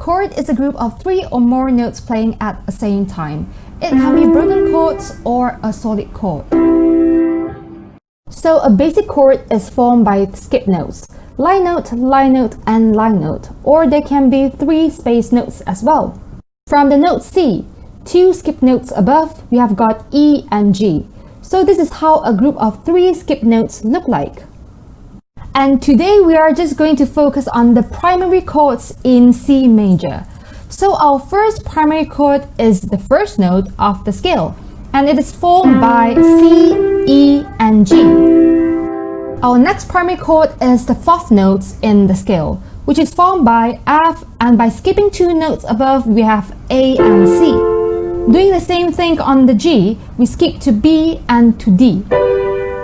chord is a group of 3 or more notes playing at the same time. It can be broken chords or a solid chord. So a basic chord is formed by skip notes, line note, and line note, or there can be 3 space notes as well. From the note C, 2 skip notes above, we have got E and G. So this is how a group of 3 skip notes look like. And today we are just going to focus on the primary chords in C major. So our first primary chord is the first note of the scale, and it is formed by C, E, and G. Our next primary chord is the 4th notes in the scale, which is formed by F, and by skipping 2 notes above, we have A and C. Doing the same thing on the G, we skip to B and to D.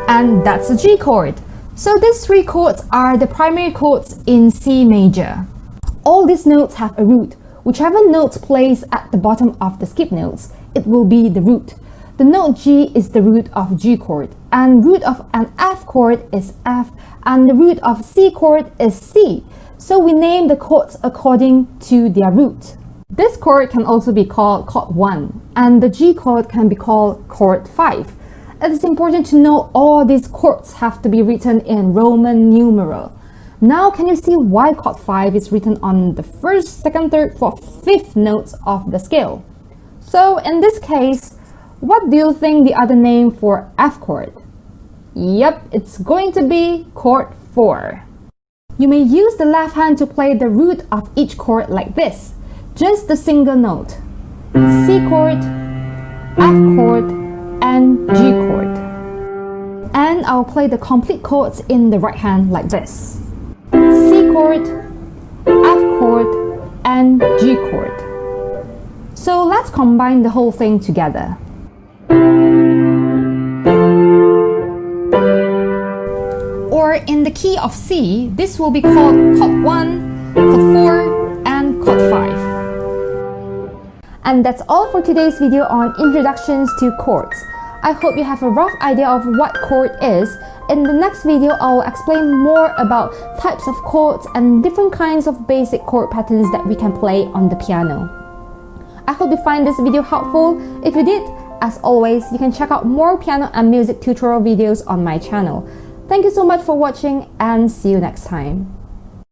And that's the G chord. So these 3 chords are the primary chords in C major. All these notes have a root. Whichever note plays at the bottom of the skip notes, it will be the root. The note G is the root of G chord, and root of an F chord is F, and the root of C chord is C. So we name the chords according to their root. This chord can also be called chord 1, and the G chord can be called chord 5. It is important to know all these chords have to be written in Roman numeral. Now can you see why chord 5 is written on the 1st, 2nd, 3rd, 4th, 5th notes of the scale? So in this case, what do you think the other name for F chord? Yep, it's going to be chord 4. You may use the left hand to play the root of each chord like this. Just the single note. C chord, F chord, and G chord. And I'll play the complete chords in the right hand like this. C chord, F chord, and G chord. So let's combine the whole thing together. Or in the key of C, this will be called chord 1, chord 4, and chord 5. And that's all for today's video on introductions to chords. I hope you have a rough idea of what chord is. In the next video, I will explain more about types of chords and different kinds of basic chord patterns that we can play on the piano. I hope you find this video helpful. If you did, as always, you can check out more piano and music tutorial videos on my channel. Thank you so much for watching, and see you next time.